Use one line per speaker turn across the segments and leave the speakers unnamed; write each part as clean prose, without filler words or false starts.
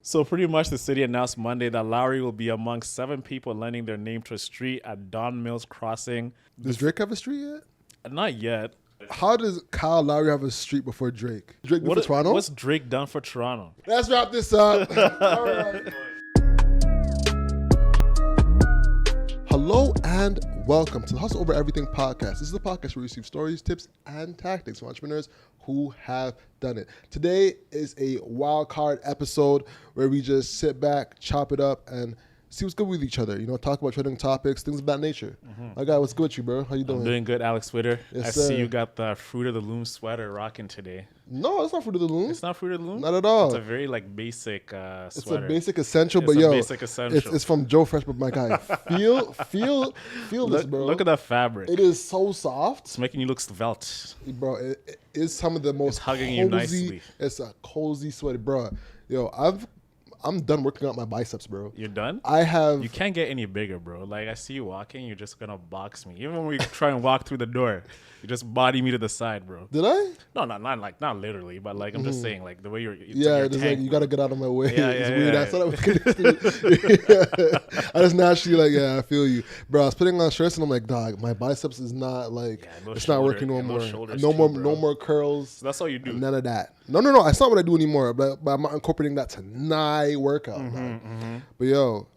So pretty much the city announced Monday that Lowry will be among 7 people lending their name to a street at Don Mills Crossing.
Does Drake have a street yet?
Not yet.
How does Kyle Lowry have a street before Drake? Drake before Toronto?
What's Drake done for Toronto?
Let's wrap this up. All right. Hello and welcome to the Hustle Over Everything podcast. This is a podcast where we receive stories, tips, and tactics from entrepreneurs who have done it. Today is a wild card episode where we just sit back, chop it up, and see what's good with each other. You know, talk about trending topics, things of that nature. My guy, what's good with you, bro? How you doing?
I'm doing good, Alex Twitter.
Yes,
I
sir.
see you got the Fruit of the Loom sweater rocking today.
No, it's not Fruit of the Loom.
It's not Fruit of the Loom?
Not at all.
It's a very basic sweater.
It's a basic essential,
It's
but
a
yo,
basic essential.
It's from Joe Fresh, but my guy, feel this, bro.
Look at that fabric.
It is so soft,
It's making you look svelte.
bro. It is some of the most
It's hugging you nicely.
It's a cozy sweater, bro. Yo, I'm done working out my biceps, bro.
You're done?
I have.
You can't get any bigger, bro. Like, I see you walking, you're just gonna box me. Even when we try and walk through the door, you just body me to the side, bro.
Did I?
No, not literally, but like I'm just saying, like the way you're.
Yeah, it's like you gotta get out of my way.
Yeah,
It's
yeah,
weird.
yeah.
I thought I just naturally like, yeah, I feel you, bro. I was putting on shirts and I'm like, dog, my biceps is not like,
no
it's
shoulder,
not working no
and no
more.
shoulders
No
too,
more,
bro.
no more curls.
So that's all you do.
None of that. No. That's not what I do anymore. But I'm not incorporating that tonight workout. But yo,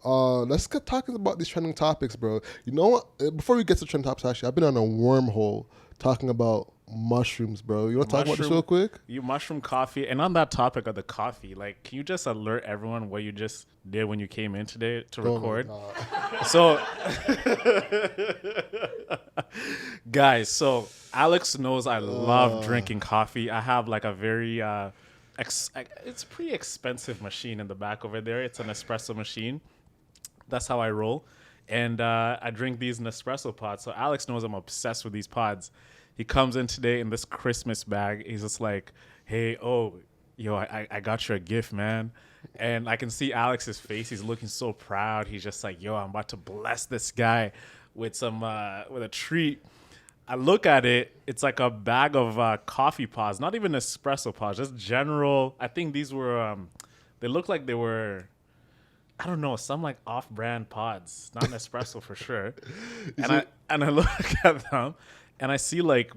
let's get talking about these trending topics, bro. You know what? Before we get to trending topics, actually, I've been on a wormhole talking about mushrooms, bro. You want to talk about this real quick?
You mushroom coffee, and on that topic of the coffee, like, can you just alert everyone what you just did when you came in today to record? So, guys, so Alex knows I love drinking coffee. I have like a very, it's a pretty expensive machine in the back over there. It's an espresso machine. That's how I roll. And I drink these Nespresso pods. So Alex knows I'm obsessed with these pods. He comes in today in this Christmas bag. He's just like, hey, I got you a gift, man. And I can see Alex's face. He's looking so proud. He's just like, yo, I'm about to bless this guy with some with a treat. I look at it. It's like a bag of coffee pods, not even espresso pods, just general. I think these were, they look like they were, I don't know, some like off-brand pods, not an espresso for sure. And I look at them. And I see like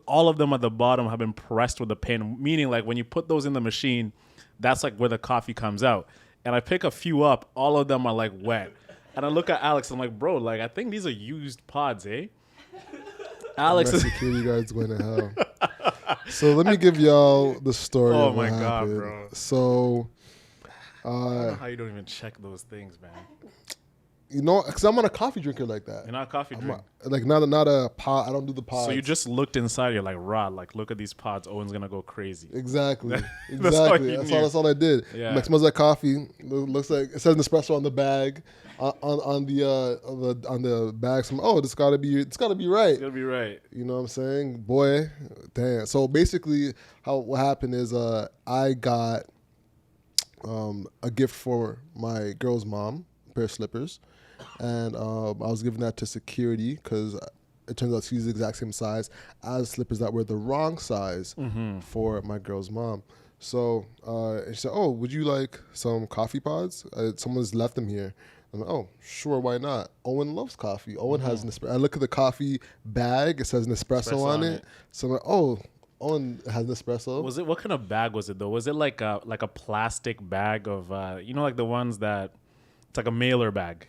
all of them at the bottom have been pressed with a pen, meaning like when you put those in the machine, that's like where the coffee comes out. And I pick a few up, all of them are like wet. And I look at Alex, I'm like, bro, like I think these are used pods, eh? Alex
My
is
security guard's going to hell. So let me give y'all the story.
Oh
of
my
what
God,
happened.
bro.
So,
I don't know how you don't even check those things, man.
you know, because I'm not a coffee drinker like that.
You're not a coffee drinker.
Like not a pod. I don't do the pods.
So you just looked inside, you're like, Rod, like look at these pods. Owen's gonna go crazy.
Exactly.
That's all
Exactly.
you
That's
knew.
all. That's all I did.
Yeah.
Like smells like coffee. Looks like it says Nespresso on the bag, on the bag. So it's gotta be right.
It's gonna be right.
You know what I'm saying, boy? Damn. So basically, what happened is I got a gift for my girl's mom, a pair of slippers, and I was giving that to security because it turns out she's the exact same size as slippers that were the wrong size for my girl's mom. So and she said, "Oh, would you like some coffee pods? Someone's left them here." I'm like, "Oh, sure, why not?" Owen loves coffee. Owen has Nespresso. I look at the coffee bag; it says Nespresso on it. So I'm like, "Oh, Owen has Nespresso."
What kind of bag was it though? Was it like a plastic bag of like the ones that it's like a mailer bag?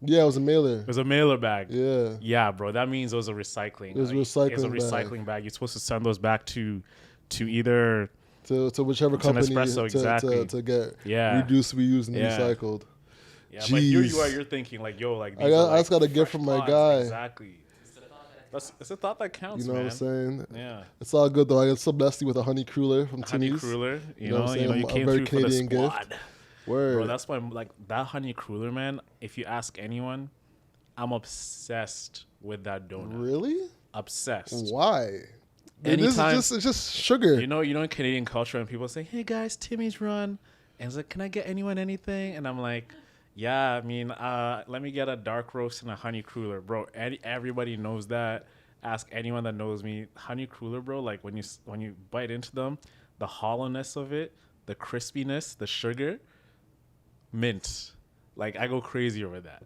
Yeah, it was a mailer.
It was a mailer bag.
Yeah.
Yeah, bro. That means it was a recycling.
It was a
It was a
recycling bag.
recycling bag. You're supposed to send those back to either
To whichever company
Nespresso, exactly.
to get
Yeah.
reduced, reused, and
Yeah.
recycled.
Yeah, but here you
Jeez.
are. You're thinking like, yo, like
I
these are, like,
just got a gift
fresh
from my
pods.
guy.
Exactly. It's a thought that counts,
You know
man.
what I'm saying?
Yeah.
It's all good though. I still blessed you with a honey cruller from
Honey
Timmy's.
cruller,
You know what I'm saying?
you
A
came
very
through for the
Canadian gift.
squad.
Word.
Bro, that's why I'm like that honey cruller, man. If you ask anyone, I'm obsessed with that donut.
Really?
Obsessed.
Why?
Anytime-
It's just sugar.
You know, in Canadian culture, when people say, "Hey guys, Timmy's run," and it's like, "Can I get anyone anything?" And I'm like, "Yeah, I mean, let me get a dark roast and a honey cruller, bro." Everybody knows that. Ask anyone that knows me. Honey cruller, bro. Like when you bite into them, the hollowness of it, the crispiness, the sugar, mint. Like I go crazy over that.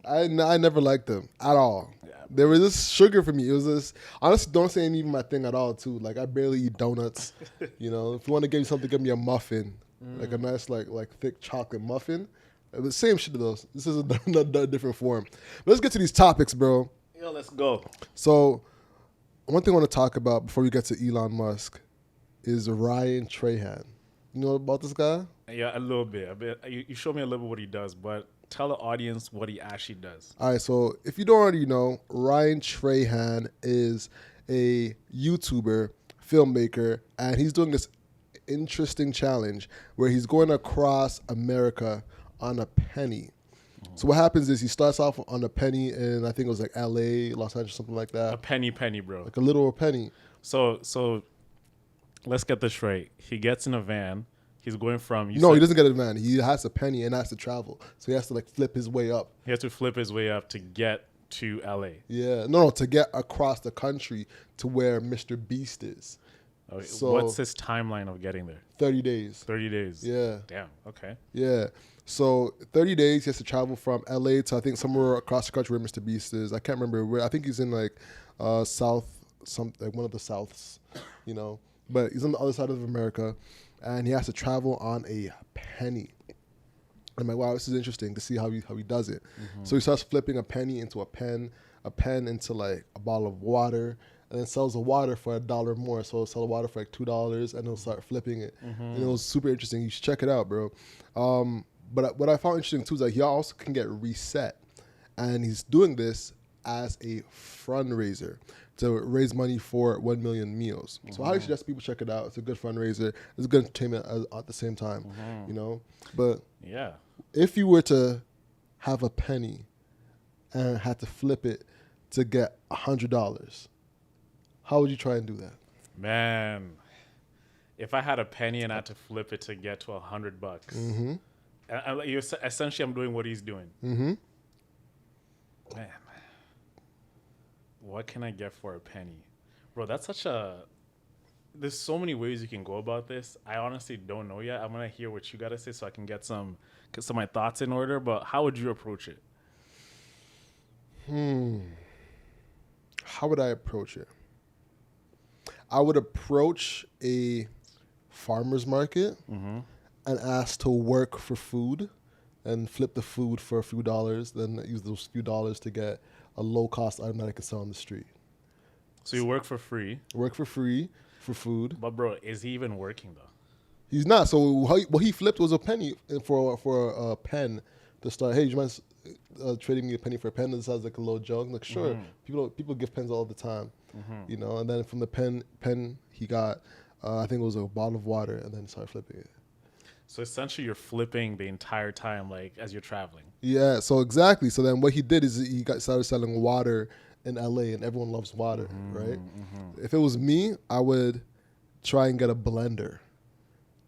I never liked them at all.
Yeah.
There was this sugar for me. It was this, honestly, don't say ain't even my thing at all, too. Like, I barely eat donuts. You know, if you want to give me something, give me a muffin. Like a nice, like thick chocolate muffin. The same shit, though. This is a different form. But let's get to these topics, bro.
Yo, let's go.
So, one thing I want to talk about before we get to Elon Musk is Ryan Trahan. You know about this guy?
Yeah, a little bit. You showed me a little bit what he does, but tell the audience what he actually does.
All right, so if you don't already know, Ryan Trahan is a YouTuber, filmmaker, and he's doing this interesting challenge where he's going across America on a penny. So what happens is he starts off on a penny in, I think it was like LA, Los Angeles, something like that.
A penny, bro.
Like a literal penny.
So let's get this right. He gets in a van. He's going from...
No, he doesn't get a van. He has a penny and has to travel. So he has to like flip his way up.
He has to flip his way up to get to LA.
Yeah. No, to get across the country to where Mr. Beast is.
Okay.
So,
what's his timeline of getting there?
30 days.
30 days.
Yeah.
Damn. Okay.
Yeah. So 30 days, he has to travel from LA to I think somewhere across the country where Mr. Beast is. I can't remember where. I think he's in like south, like one of the souths, you know. But he's on the other side of America, and he has to travel on a penny. I'm like, wow, this is interesting to see how he does it. Mm-hmm. So he starts flipping a penny into a pen into like a bottle of water, and then sells the water for $1 more. So he'll sell the water for like $2, and he'll start flipping it. Mm-hmm. And it was super interesting. You should check it out, bro. But what I found interesting too is that he also can get reset, and he's doing this as a fundraiser to raise money for 1 million meals. So I highly suggest people check it out. It's a good fundraiser. It's good entertainment at the same time, you know. But
yeah,
if you were to have a penny and had to flip it to get $100, how would you try and do that?
Man, if I had a penny and I had to flip it to get to $100, essentially I'm doing what he's doing. Man, what can I get for a penny? Bro, that's such a... There's so many ways you can go about this. I honestly don't know yet. I'm going to hear what you got to say so I can get some of my thoughts in order. But how would you approach it?
How would I approach it? I would approach a farmer's market and ask to work for food and flip the food for a few dollars, then use those few dollars to get a low-cost item that I can sell on the street.
So you work for free?
Work for free for food.
But, bro, is he even working, though?
He's not. So what he flipped was a penny for a pen to start. Hey, do you mind trading me a penny for a pen? This sounds like a little joke. Like, sure. People give pens all the time, you know. And then from the pen he got, I think it was a bottle of water, and then started flipping it.
So essentially, you're flipping the entire time, like as you're traveling.
Yeah. So exactly. So then what he did is he started selling water in LA, and everyone loves water, right? If it was me, I would try and get a blender,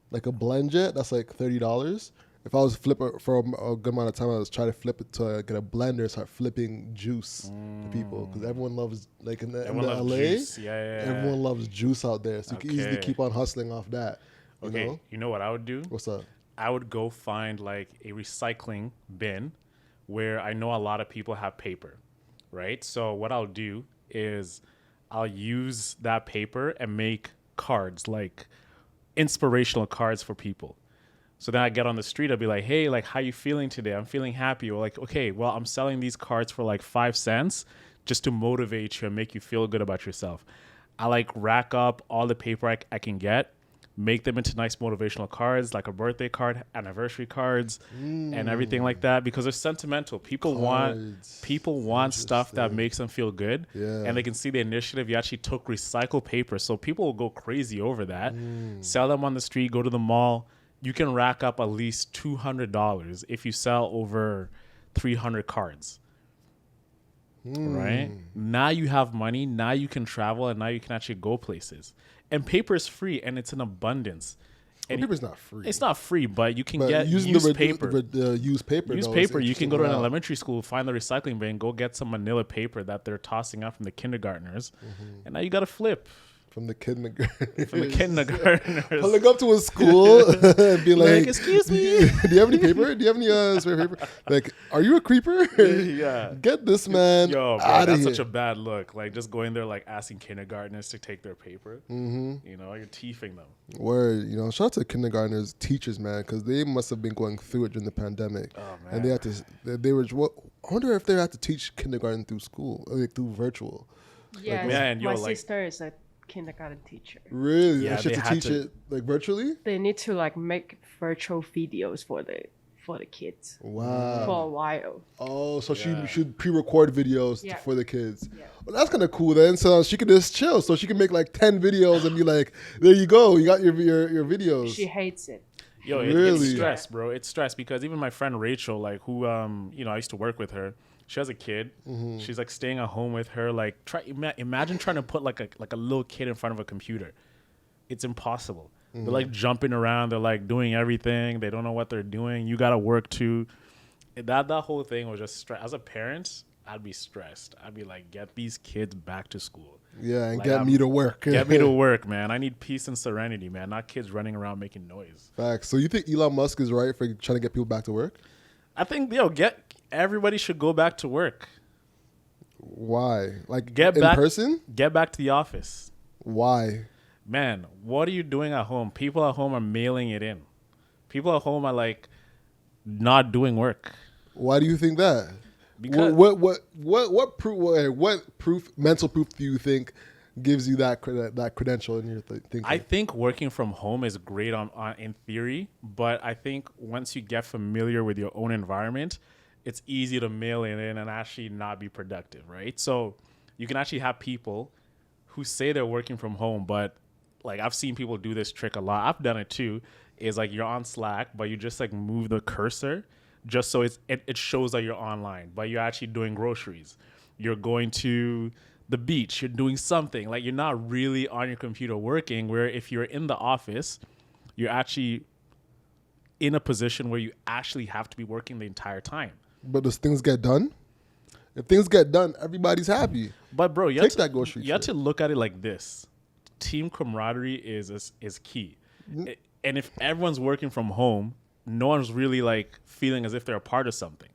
like a blend jet. That's like $30. If I was flipping for a good amount of time, I was trying to flip it to get a blender and start flipping juice to people, because everyone loves, like in the LA,
juice. Yeah.
Everyone loves juice out there, so you can easily keep on hustling off that. You know what I would do? What's up?
I would go find like a recycling bin where I know a lot of people have paper, right? So what I'll do is I'll use that paper and make cards, like inspirational cards for people. So then I get on the street, I'll be like, hey, like, how you feeling today? I'm feeling happy. Or like, okay, well, I'm selling these cards for like 5 cents just to motivate you and make you feel good about yourself. I like rack up all the paper I can get, make them into nice motivational cards, like a birthday card, anniversary cards, and everything like that, because they're sentimental. People want stuff that makes them feel good, and they can see the initiative. You actually took recycled paper, so people will go crazy over that. Sell them on the street, go to the mall. You can rack up at least $200 if you sell over 300 cards. Right? Now you have money. Now you can travel, and now you can actually go places. And paper is free, and it's in abundance.
And paper's not free.
It's not free, but you can get used paper.
Used paper.
Used paper. You can go to an elementary school, find the recycling bin, go get some manila paper that they're tossing out from the kindergartners, and now you got to flip.
From the kindergarten.
From the kindergartners.
Pulling up to a school and be like,
excuse me.
Do you have any paper? Do you have any spare paper? Like, are you a creeper?
Yeah.
Get this man
Yo, bro,
out of
that's
here.
such a bad look. Like, just going there, like, asking kindergartners to take their paper. Mm-hmm. You know, you're teething them.
Word, shout out to kindergartners, teachers, man, because they must have been going through it during the pandemic.
Oh, man.
And they had to, I wonder if they had to teach kindergarten through school, like through virtual.
Yeah,
man,
my
yo, like-
sister is a kindergarten teacher.
Really?
Yeah,
They should
they
to
had
teach
to-
it like virtually?
They need to like make virtual videos for the kids
Wow.
for a while.
Oh, so
Yeah.
she should pre-record videos
Yeah.
for the kids.
Yeah.
Well, that's kind of cool then. So she could just chill. So she can make like 10 videos and be like, there you go. You got your videos.
She hates it.
Yo,
Really?
it's stress, bro. It's stress because even my friend Rachel, like, who, I used to work with her. She has a kid.
Mm-hmm.
She's like staying at home with her. Like, imagine trying to put like a little kid in front of a computer. It's impossible.
Mm-hmm.
They're like jumping around. They're like doing everything. They don't know what they're doing. You gotta work too. That whole thing was just stress. As a parent, I'd be stressed. I'd be like, get these kids back to school.
Yeah, and
Like,
get me to work.
Get me to work, man. I need peace and serenity, man. Not kids running around making noise.
Facts. So you think Elon Musk is right for trying to get people back to work?
I think everybody should go back to work.
Why? Like
Get
in
back
person?
Get back to the office.
Why?
Man, what are you doing at home? People at home are mailing it in. People at home are like not doing work.
Why do you think that?
Because-
What proof, mental proof do you think gives you that credential in your thinking?
I think working from home is great on in theory, but I think once you get familiar with your own environment, it's easy to mail it in and actually not be productive, right? So you can actually have people who say they're working from home, but like I've seen people do this trick a lot. I've done it too. Is like you're on Slack, but you just like move the cursor just so it shows that you're online, but you're actually doing groceries. You're going to the beach. You're doing something. Like you're not really on your computer working, where if you're in the office, you're actually in a position where you actually have to be working the entire time.
But does things get done? If things get done, everybody's happy.
But bro, you
Take
have
that grocery
You have
trip.
to look at it like this: team camaraderie is key, and if everyone's working from home, no one's really like feeling as if they're a part of something.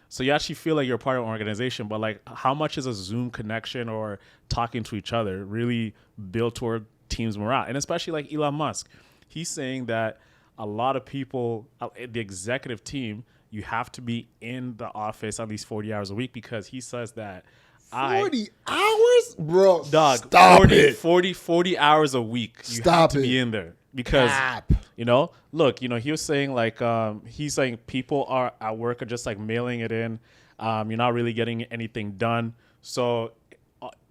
So you actually feel like you're a part of an organization, but like how much is a Zoom connection or talking to each other really build toward team's morale? And especially like Elon Musk, he's saying that a lot of people, the executive team, you have to be in the office at least 40 hours a week because he says that
40 hours? Bro,
dog,
stop
40,
it.
40 hours a week. You have
Stop
to be
it.
in there because,
Cap.
look, he was saying like, he's saying people are at work are just like mailing it in. You're not really getting anything done. So,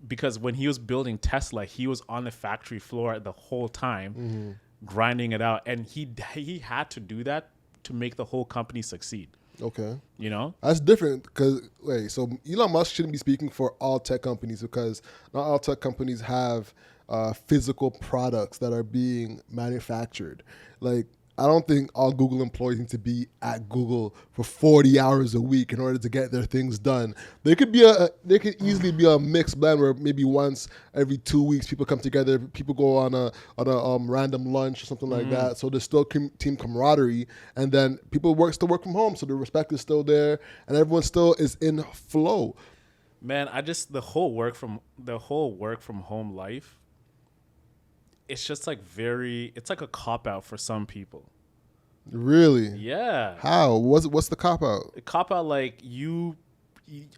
because when he was building Tesla, he was on the factory floor the whole time, grinding it out. And he had to do that to make the whole company succeed.
Okay.
That's
different because, so Elon Musk shouldn't be speaking for all tech companies because not all tech companies have physical products that are being manufactured. Like, I don't think all Google employees need to be at Google for 40 hours a week in order to get their things done. There could easily be a mixed blend where maybe once every 2 weeks people come together, people go on a random lunch or something like that. So there's still team camaraderie, and then people still work from home, so the respect is still there, and everyone still is in flow.
Man, the whole work from home life, it's just like it's like a cop out for some people.
Really?
Yeah.
How? What's the cop out?
A cop out, like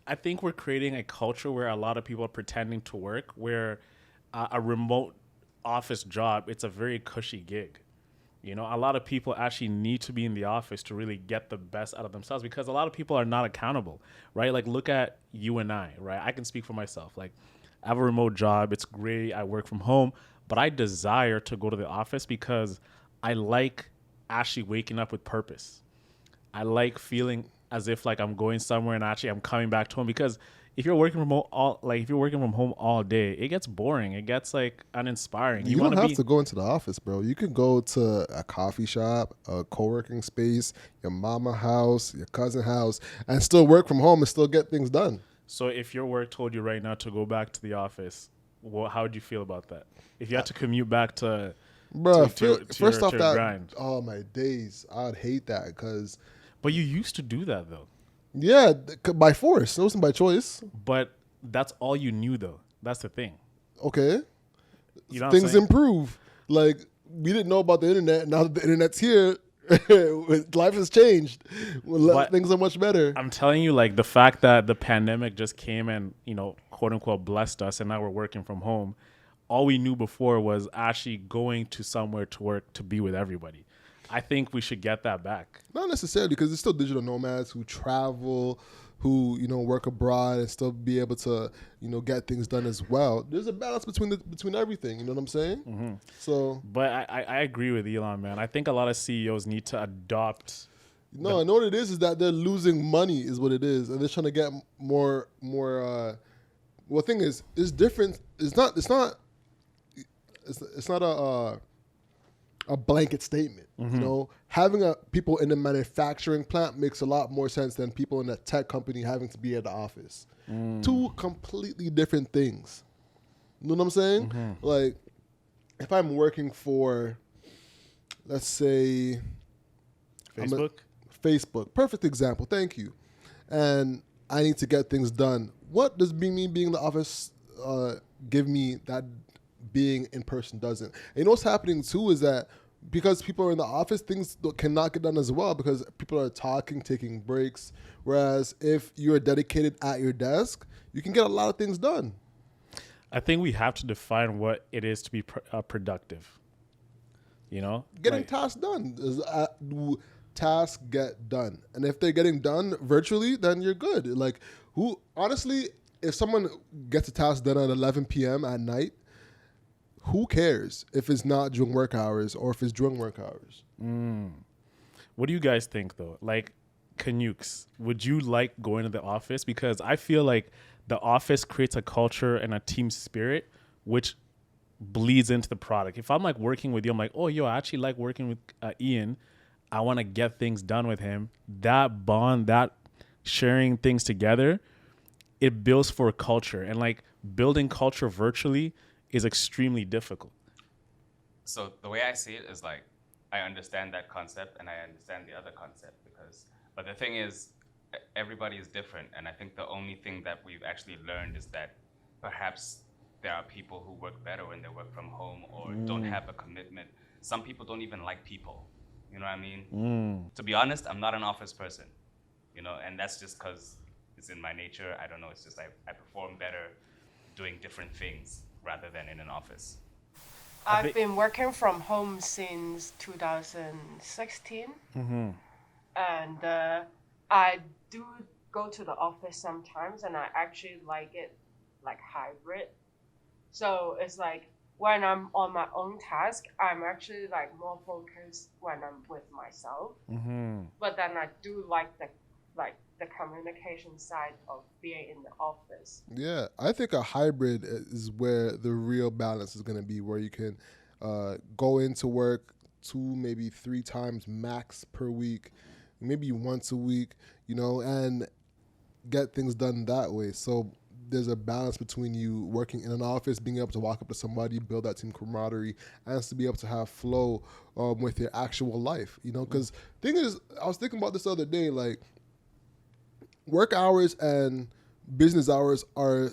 I think we're creating a culture where a lot of people are pretending to work, where a remote office job, it's a very cushy gig. A lot of people actually need to be in the office to really get the best out of themselves because a lot of people are not accountable, right? Like look at you and I, right? I can speak for myself. Like I have a remote job. It's great. I work from home, but I desire to go to the office because I like actually waking up with purpose. I like feeling as if like I'm going somewhere and actually I'm coming back to home, because if you're working from home all day, it gets boring. It gets like uninspiring.
You don't have to go into the office, bro. You can go to a coffee shop, a co-working space, your mama house, your cousin house, and still work from home and still get things done.
So if your work told you right now to go back to the office, how would you feel about that? If you had to commute back to
Bro,
to
first off,
your grind.
oh my days, I'd hate that because
But you used to do that though.
yeah, by force, it wasn't by choice.
But that's all you knew though. That's the thing.
Okay,
You know what I'm
things
saying?
improve. Like we didn't know about the internet. Now that the internet's here, life has changed.
But
Things are much better.
I'm telling you, like the fact that the pandemic just came and, quote unquote blessed us and now we're working from home. All we knew before was actually going to somewhere to work to be with everybody. I think we should get that back.
Not necessarily, because there's still digital nomads who travel, who work abroad and still be able to get things done as well. There's a balance between everything. You know what I'm saying?
Mm-hmm.
So,
but I agree with Elon, man. I think a lot of CEOs need to adopt.
no, I know what it is that they're losing money is what it is, and they're trying to get more. Well, the thing is, it's different. It's not a blanket statement.
Mm-hmm.
Having people in the manufacturing plant makes a lot more sense than people in a tech company having to be at the office. Two completely different things. You know what I'm saying?
Mm-hmm.
Like, if I'm working for, let's say, Facebook, perfect example. Thank you. And I need to get things done. What does me being in the office give me that being in person doesn't? And what's happening too is that because people are in the office, things cannot get done as well because people are talking, taking breaks. Whereas if you're dedicated at your desk, you can get a lot of things done.
I think we have to define what it is to be productive.
Getting tasks done. Tasks get done. And if they're getting done virtually, then you're good. Like, honestly, if someone gets a task done at 11 p.m. at night, who cares if it's not during work hours or if it's during work hours?
What do you guys think, though? Like, Canucks, would you like going to the office? Because I feel like the office creates a culture and a team spirit, which bleeds into the product. If I'm like working with you, I'm like, oh, yo, I actually like working with Ian. I want to get things done with him. That bond, that sharing things together, it builds for a culture. And like building culture virtually is extremely difficult.
So the way I see it is like, I understand that concept and I understand the other concept but the thing is, everybody is different. And I think the only thing that we've actually learned is that perhaps there are people who work better when they work from home or don't have a commitment. Some people don't even like people. You know what I mean? To be honest, I'm not an office person, and that's just because it's in my nature. I don't know. It's just I perform better doing different things rather than in an office.
I've been working from home since 2016.
Mm-hmm.
And I do go to the office sometimes, and I actually like it, like hybrid. So it's like when I'm on my own task, I'm actually like more focused when I'm with myself.
Mm-hmm.
But then I do like the communication side of being in the office.
Yeah, I think a hybrid is where the real balance is going to be, where you can go into work 2, maybe 3 times max per week, maybe once a week, and get things done that way. So there's a balance between you working in an office, being able to walk up to somebody, build that team camaraderie, and to be able to have flow with your actual life, because thing is, I was thinking about this the other day, like work hours and business hours are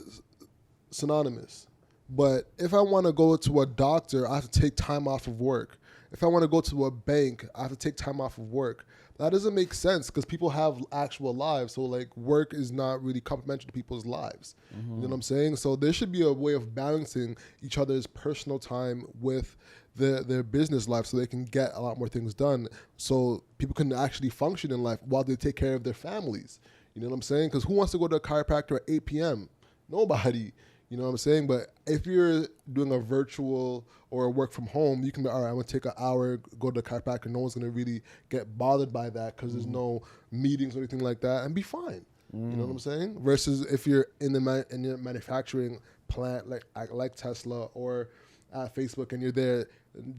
synonymous. But if I want to go to a doctor, I have to take time off of work. If I want to go to a bank, I have to take time off of work. That doesn't make sense because people have actual lives. So like work is not really complementary to people's lives. You know what I'm saying? So there should be a way of balancing each other's personal time with their business life so they can get a lot more things done. So people can actually function in life while they take care of their families. You know what I'm saying? Because who wants to go to a chiropractor at 8 p.m.? Nobody. You know what I'm saying? But if you're doing a virtual or a work from home, you can be, all right, I'm going to take an hour, go to the chiropractor. No one's going to really get bothered by that because there's no meetings or anything like that and be fine. You know what I'm saying? Versus if you're in your manufacturing plant like Tesla or at Facebook and you're there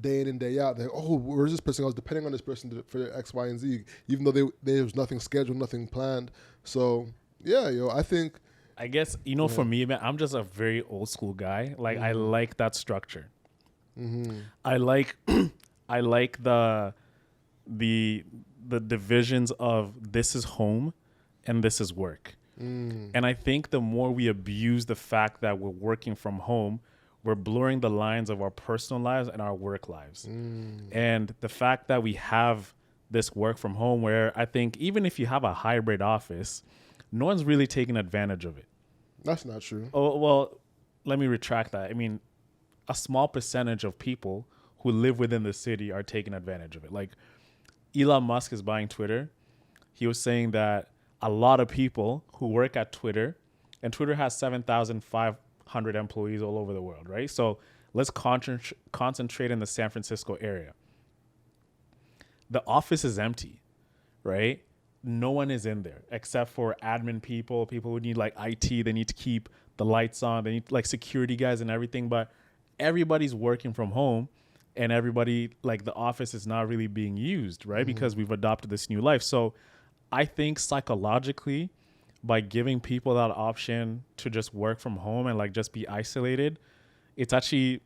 day in and day out, they're, oh, where's this person? I was depending on this person for X, Y, and Z, even though there was nothing scheduled, nothing planned. So, yeah, I think
I guess, for me, man, I'm just a very old school guy. Like, I like that structure. I like, I like the divisions of this is home and this is work. And I think the more we abuse the fact that we're working from home, we're blurring the lines of our personal lives and our work lives. And the fact that we have this work from home, where I think even if you have a hybrid office, no one's really taking advantage of it.
That's not true.
Oh, well, let me retract that. I mean, a small percentage of people who live within the city are taking advantage of it. Like, Elon Musk is buying Twitter. He was saying that a lot of people who work at Twitter, and Twitter has 7,500 employees all over the world, right? So let's concentrate in the San Francisco area. The office is empty, right? No one is in there except for admin people who need like IT. They need to keep the lights on. They need like security guys and everything. But everybody's working from home, and everybody, like, the office is not really being used, right? Because we've adopted this new life. So I think psychologically, by giving people that option to just work from home and like just be isolated, it's actually,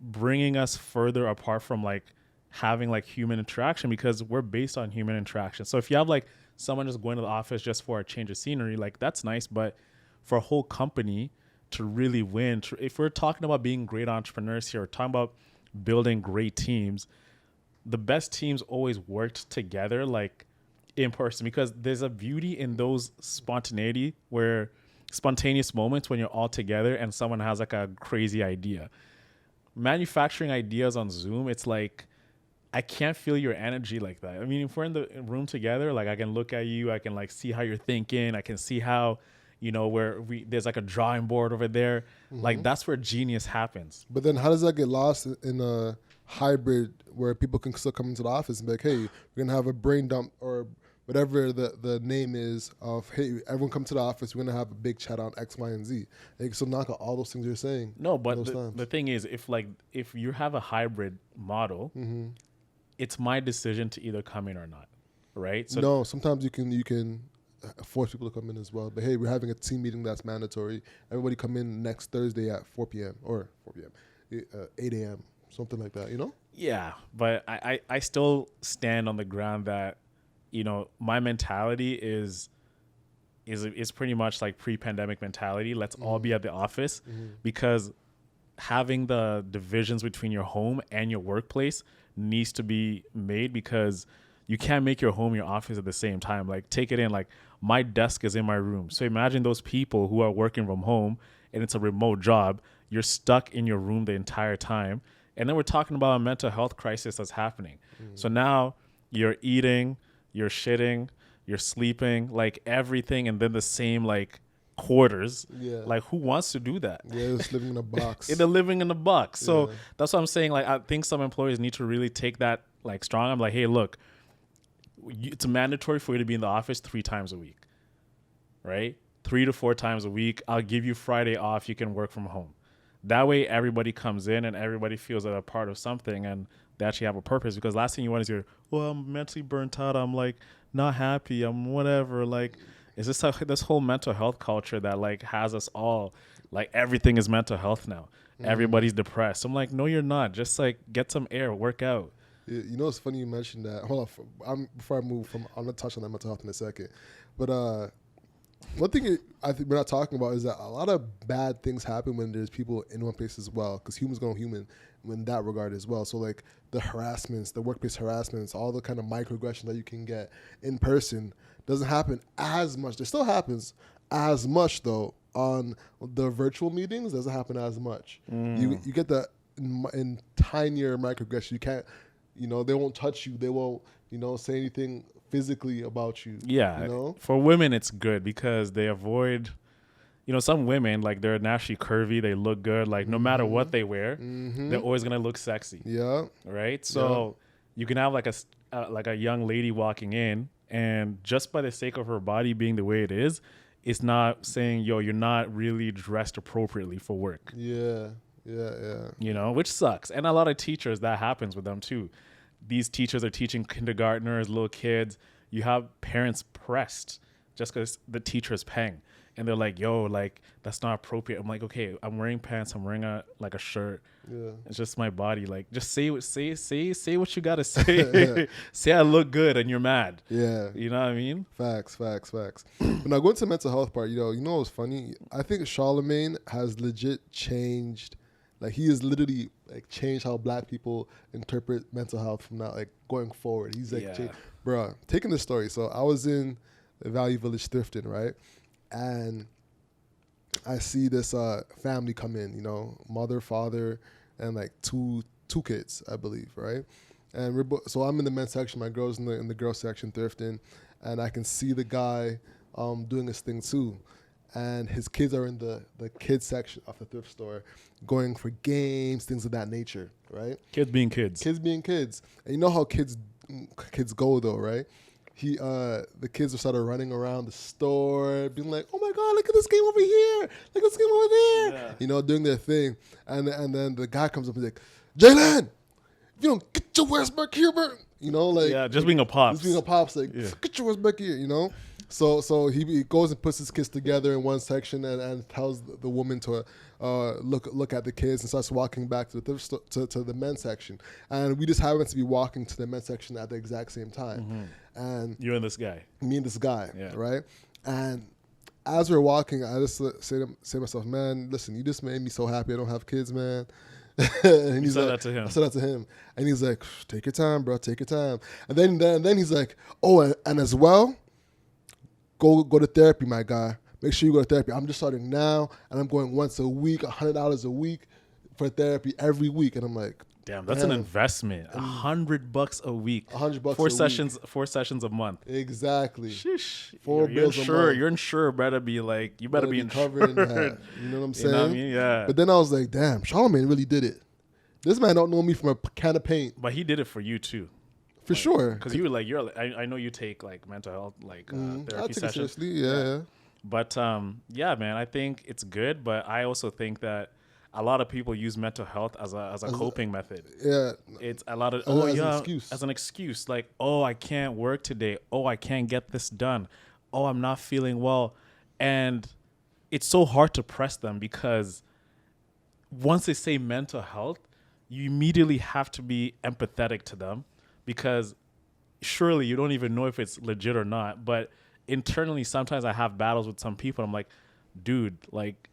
bringing us further apart from like having like human interaction, because we're based on human interaction. So if you have like someone just going to the office just for a change of scenery, like, that's nice. But for a whole company to really win, if we're talking about being great entrepreneurs here, we're talking about building great teams, the best teams always worked together, like, in person, because there's a beauty in those spontaneous moments when you're all together and someone has like a crazy idea. Manufacturing ideas on Zoom, it's like, I can't feel your energy like that. I mean, if we're in the room together, like, I can look at you, I can like see how you're thinking, I can see how, there's like a drawing board over there. Like, that's where genius happens.
But then how does that get lost in a hybrid where people can still come into the office and be like, hey, we're going to have a brain dump or whatever the name is of, hey, everyone come to the office, we're going to have a big chat on X, Y, and Z. Like, so knock out all those things you're saying.
No, but the thing is, if you have a hybrid model, it's my decision to either come in or not, right? So
no, sometimes you can force people to come in as well. But hey, we're having a team meeting that's mandatory. Everybody come in next Thursday at 4 p.m. or 4 p.m., 8 a.m., something like that,
Yeah, but I still stand on the ground that, my mentality is pretty much like pre-pandemic mentality. Let's all be at the office, because having the divisions between your home and your workplace needs to be made, because you can't make your home your office at the same time. Like, take it in, like, my desk is in my room. So imagine those people who are working from home and it's a remote job. You're stuck in your room the entire time. And then we're talking about a mental health crisis that's happening. So now you're eating, you're shitting, you're sleeping, like everything, and then the same like quarters.
Yeah.
Like, who wants to do that?
Yeah, just living in a box.
They're living in a box. So that's what I'm saying. Like, I think some employers need to really take that like strong. I'm like, hey, look, it's mandatory for you to be in the office 3 times a week, right? 3 to 4 times a week. I'll give you Friday off. You can work from home. That way everybody comes in and everybody feels that they're part of something and they actually have a purpose. Because last thing you want is well, I'm mentally burnt out. I'm like not happy. I'm whatever. Like, is this whole mental health culture that like has us all like everything is mental health now. Everybody's depressed. I'm like, no, you're not. Just like get some air, work out.
It's funny you mentioned that. Hold on, before I move from, I'm gonna touch on that mental health in a second. But one thing I think we're not talking about is that a lot of bad things happen when there's people in one place as well, because humans go human in that regard as well. So like the harassments, the workplace harassments, all the kind of microaggression that you can get in person doesn't happen as much. There still happens as much though on the virtual meetings. Doesn't happen as much. You get the in tinier microaggression. You can't, they won't touch you. They won't, say anything physically about you.
Yeah. For women, it's good because they avoid, some women, like, they're naturally curvy. They look good. Like, no matter what they wear, they're always going to look sexy.
Yeah.
Right? So you can have like a young lady walking in, and just by the sake of her body being the way it is, it's not saying, you're not really dressed appropriately for work.
Yeah.
Which sucks. And a lot of teachers, that happens with them too. These teachers are teaching kindergartners, little kids. You have parents pressed just because the teacher is paying. and they're like, yo, like that's not appropriate. I'm like, okay, I'm wearing pants, I'm wearing a shirt.
Yeah.
It's just my body. Like, just say what you gotta say. Say I look good, and you're mad.
Yeah.
You know what I mean?
Facts. But now going to the mental health part, you know what's funny? I think Charlemagne has legit changed. Like, he has literally like changed how black people interpret mental health from now, like going forward. He's like, bruh, taking the story. So I was in the Value Village thrifting, right? And I see this family come in, you know, mother, father, and like two kids, I believe, right? And so I'm in the men's section, my girl's in the girls section thrifting, and I can see the guy doing his thing too. And his kids are in the kids section of the thrift store, going for games, things of that nature, right?
Kids being kids.
Kids being kids. And you know how kids go though, right? The kids are started running around the store, being like, "Oh my God, look at this game over here! Look at this game over there!"
Yeah.
You know, doing their thing. And then the guy comes up and is like, "Jalen, if you don't get your ass back here, bro," you know, like,
Yeah, just being a pops.
just being a pops, like, "Get your ass back here," you know. So he goes and puts his kids together in one section and tells the woman to look at the kids, and starts walking back to the thrift store, to the men's section. And we just happen to be walking to the men's section at the exact same time.
Mm-hmm.
And
You and this guy.
me and this guy,
Yeah.
right? And as we're walking, I just say to myself, "Man, listen, you just made me so happy I don't have kids, man." And
You said
like,
that to him.
I said that to him, and he's like, "Take your time, bro. Take your time." And then he's like, "Oh, and as well, go to therapy, my guy. Make sure you go to therapy. I'm just starting now, and I'm going once a week, $100 a week for therapy every week." And I'm like,
Damn, that's an investment. $100 a week.
$100
Four
a
sessions. 4 sessions a month.
exactly.
Sheesh.
Four
Your
bills a
insurer,
month.
your insurer better be like, you better be
covering
insured.
that. You know what I'm
You
saying?
know what I mean? Yeah.
But then I was like, damn, Charlemagne really did it. This man don't know me from a can of paint.
But he did it for you too.
For sure.
Because you were like, I know you take like mental health, like
I'll
therapy
take it
sessions.
seriously. Yeah.
But yeah, man, I think it's good. But I also think that a lot of people use mental health as a coping method.
Yeah.
It's a lot of
As an excuse.
as an excuse. Like, oh, I can't work today. Oh, I can't get this done. Oh, I'm not feeling well. And it's so hard to press them because once they say mental health, you immediately have to be empathetic to them because surely you don't even know if it's legit or not. But internally, sometimes I have battles with some people. I'm like, dude, like,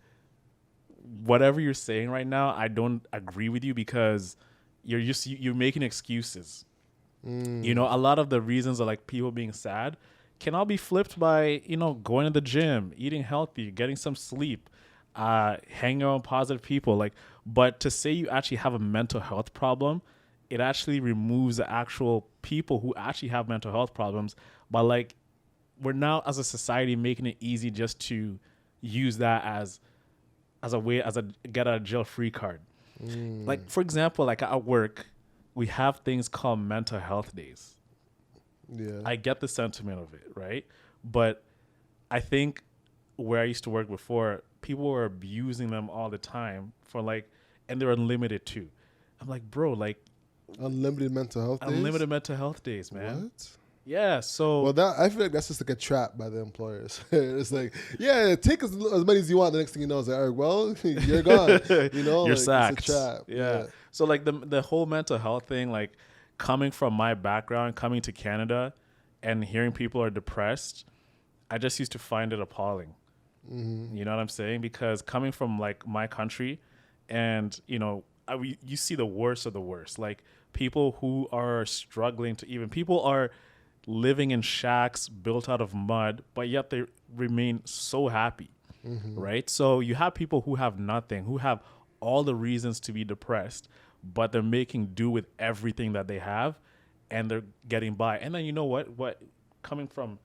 whatever you're saying right now, I don't agree with you because you're making excuses. You know, a lot of the reasons are like people being sad can all be flipped by, you know, going to the gym, eating healthy, getting some sleep, hanging around positive people. Like, but to say you actually have a mental health problem, it actually removes the actual people who actually have mental health problems. But like, we're now as a society making it easy just to use that as a way, as a get out of jail free card. Like, for example, like at work, we have things called mental health days.
Yeah.
I get the sentiment of it, right? But I think where I used to work before, people were abusing them all the time for like, and they're unlimited too. I'm like, bro, like
Unlimited mental health days?
unlimited mental health days, man.
What?
Yeah. So
Well, I feel like that's just like a trap by the employers. It's like, yeah, take as many as you want. The next thing you know, it's like, all right, well, you're gone. You know,
you're
like,
sacked.
It's a trap.
Yeah. So like the whole mental health thing, like coming from my background, coming to Canada, and hearing people are depressed, I just used to find it appalling. You know what I'm saying? Because coming from like my country, and you know, you see the worst of the worst. Like people who are struggling to even people are living in shacks built out of mud, but yet they remain so happy, right? So you have people who have nothing, who have all the reasons to be depressed, but they're making do with everything that they have, and they're getting by. And then you know what coming from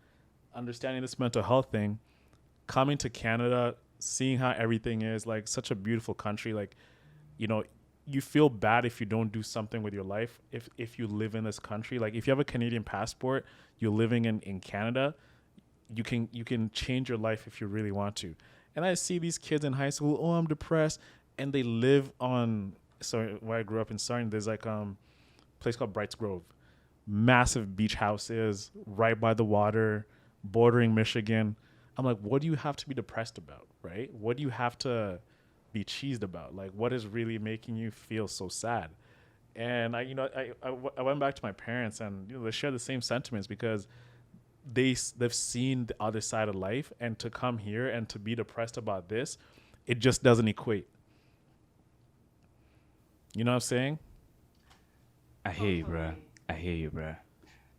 understanding this mental health thing, coming to Canada, seeing how everything is, like such a beautiful country, like, you know, you feel bad if you don't do something with your life if you live in this country. Like if you have a Canadian passport, you're living in Canada, you can change your life if you really want to. And I see these kids in high school, oh, I'm depressed, and they live on, so where I grew up in Sarnia, there's like a place called Brights Grove. Massive beach houses right by the water, bordering Michigan. I'm like, what do you have to be depressed about, right? What do you have to be cheesed about? Like, what is really making you feel so sad? And I went back to my parents, and they share the same sentiments because they've seen the other side of life, and to come here and to be depressed about this, it just doesn't equate. You know what I'm saying?
I hear you, bruh.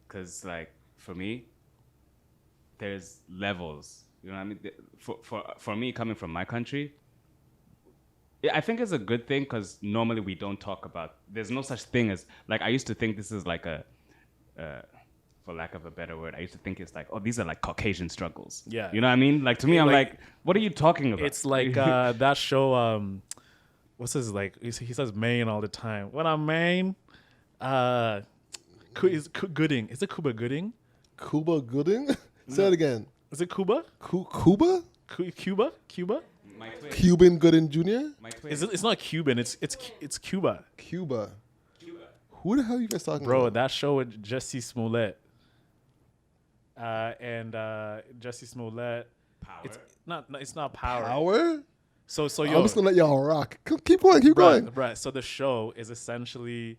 Because, like, for me, there's levels. You know what I mean? For me, coming from my country, I think it's a good thing because normally we don't talk about. There's no such thing as, like, I used to think this is like for lack of a better word, I used to think it's like, oh, these are like Caucasian struggles.
Yeah.
You know what I mean? Like, to me, I'm like, what are you talking about?
It's like that show. What's his like? He says Maine all the time. When I'm Maine, is Gooding? Is it Cuba Gooding?
Cuba Gooding? Say it again.
Is it Cuba?
Cuba?
Cuba?
My twin.
Cuban Gooding Jr.?
My twin.
It's not Cuban. It's Cuba.
Cuba. Who the hell are you guys talking
Bro,
about?
that show with Jesse Smollett. Jesse Smollett.
Power.
It's not Power.
Power?
So
I'm
yo,
just going to let y'all rock. Keep going.
Right. So the show is essentially,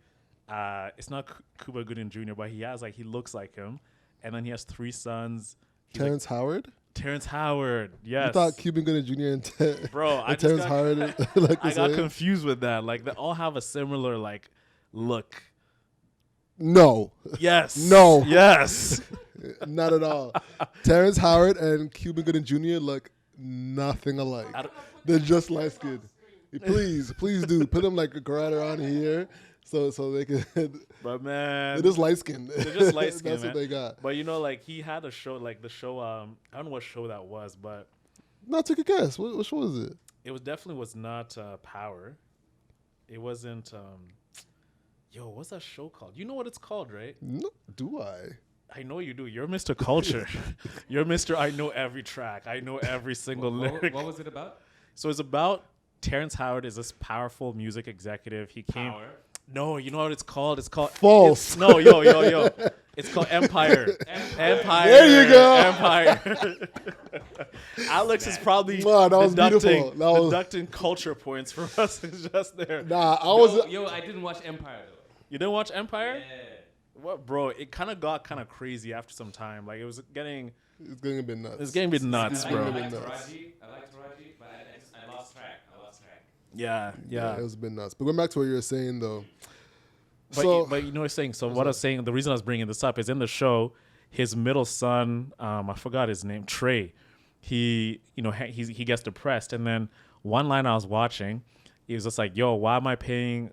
it's not Cuba Gooding Jr., but he looks like him, and then he has 3 sons. He's
Terrence Howard?
Terrence Howard, yes.
You thought Cuban Gooding Jr. and,
Bro,
and Terrence Howard like
I
the
got
same?
confused with that. Like, they all have a similar, like, look.
No.
Yes.
No.
Yes.
Not at all. Terrence Howard and Cuban Gooding Jr. look nothing alike. They're just light skinned. Please do. Put them like right around here so they can.
But man,
They're just light skinned.
they're just light skinned.
That's what they got.
But like, he had a show, like the show. I don't know what show that was, but
No, take a guess. What show is it?
it was not Power. It wasn't. What's that show called? You know what it's called, right?
No, do I?
I know you do. You're Mr. Culture. You're Mr. I know every track. I know every single lyric.
What was it about?
So it's about Terrence Howard is this powerful music executive. He came.
Power.
No, you know what it's called? It's called
False.
No, yo. It's called Empire. Empire.
There you go.
Empire. Alex is probably
Wow, that was beautiful.
deducting culture points for us. It's just there.
Nah, I was.
I didn't watch Empire though.
You didn't watch Empire?
Yeah.
What, bro? It kind of got kind of crazy after some time. Like, it was getting.
It's getting a bit nuts.
It's getting a bit nuts,
I
bro.
like
I like
nuts.
Taraji, but I lost track.
Yeah.
It was a bit nuts. But going back to what you were saying though.
But you know what I'm saying. So what I was saying, the reason I was bringing this up is in the show, his middle son, I forgot his name, Trey. He gets depressed, and then one line I was watching, he was just like, "Yo, why am I paying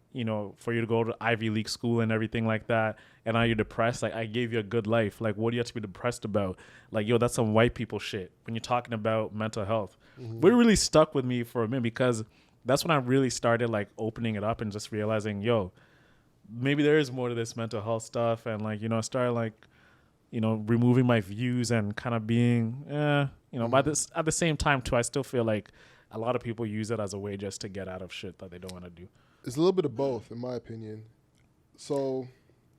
for you to go to Ivy League school and everything like that, and now you're depressed? Like, I gave you a good life. Like, what do you have to be depressed about? Like, yo, that's some white people shit when you're talking about mental health." But it really stuck with me for a minute because that's when I really started like opening it up and just realizing, yo, maybe there is more to this mental health stuff, and like, I started like, removing my views and kind of being, but at the same time too, I still feel like a lot of people use it as a way just to get out of shit that they don't want to do.
It's a little bit of both, in my opinion. So,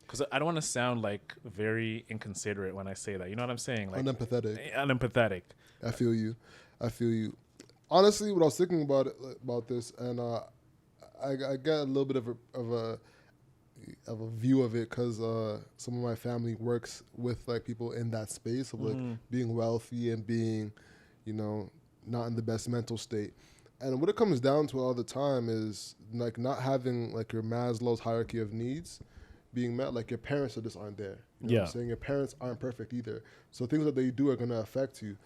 because I don't want to sound like very inconsiderate when I say that. You know what I'm saying? Like
unempathetic. I feel you. Honestly, what I was thinking about this, and I get a little bit of a view of it because some of my family works with like people in that space of like being wealthy and being, not in the best mental state. And what it comes down to all the time is like not having like your Maslow's hierarchy of needs being met. Like your parents just aren't there. You know what I'm saying? Your parents aren't perfect either. So things that they do are going to affect you,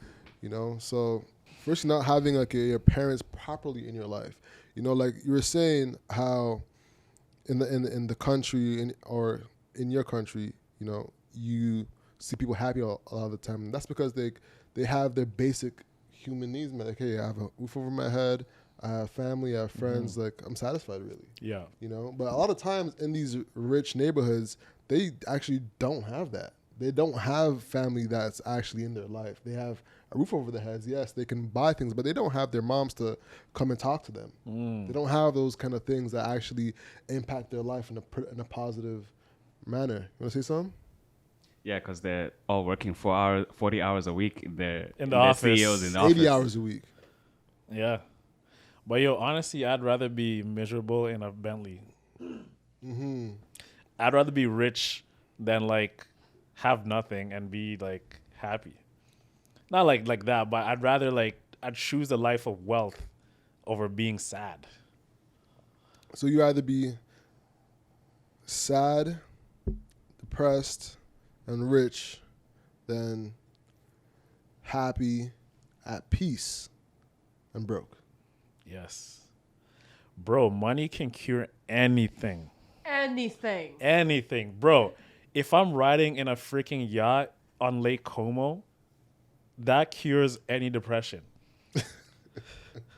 So first, not having like your parents properly in your life. Like you were saying how in the country or in your country, you see people happy a lot of the time. And that's because they have their basic human needs met. Like, hey, I have a roof over my head, I have family, I have friends. Like, I'm satisfied, really. Yeah. But a lot of times in these rich neighborhoods, they actually don't have that. They don't have family that's actually in their life. They have a roof over their heads. Yes, they can buy things, but they don't have their moms to come and talk to them. They don't have those kind of things that actually impact their life in a positive manner. You want to say something?
Yeah, because they're all working 40 hours a week. They're
In the office.
CEOs in the office.
80 hours a week.
Yeah. But yo, honestly, I'd rather be miserable in a Bentley.
Mm-hmm.
I'd rather be rich than like have nothing and be like happy. Not like that, but I'd rather like I'd choose the life of wealth over being sad.
So you either be sad, depressed, and rich than happy, at peace, and broke.
Yes. Bro, money can cure anything.
Anything.
Anything. Bro, if I'm riding in a freaking yacht on Lake Como, that cures any depression.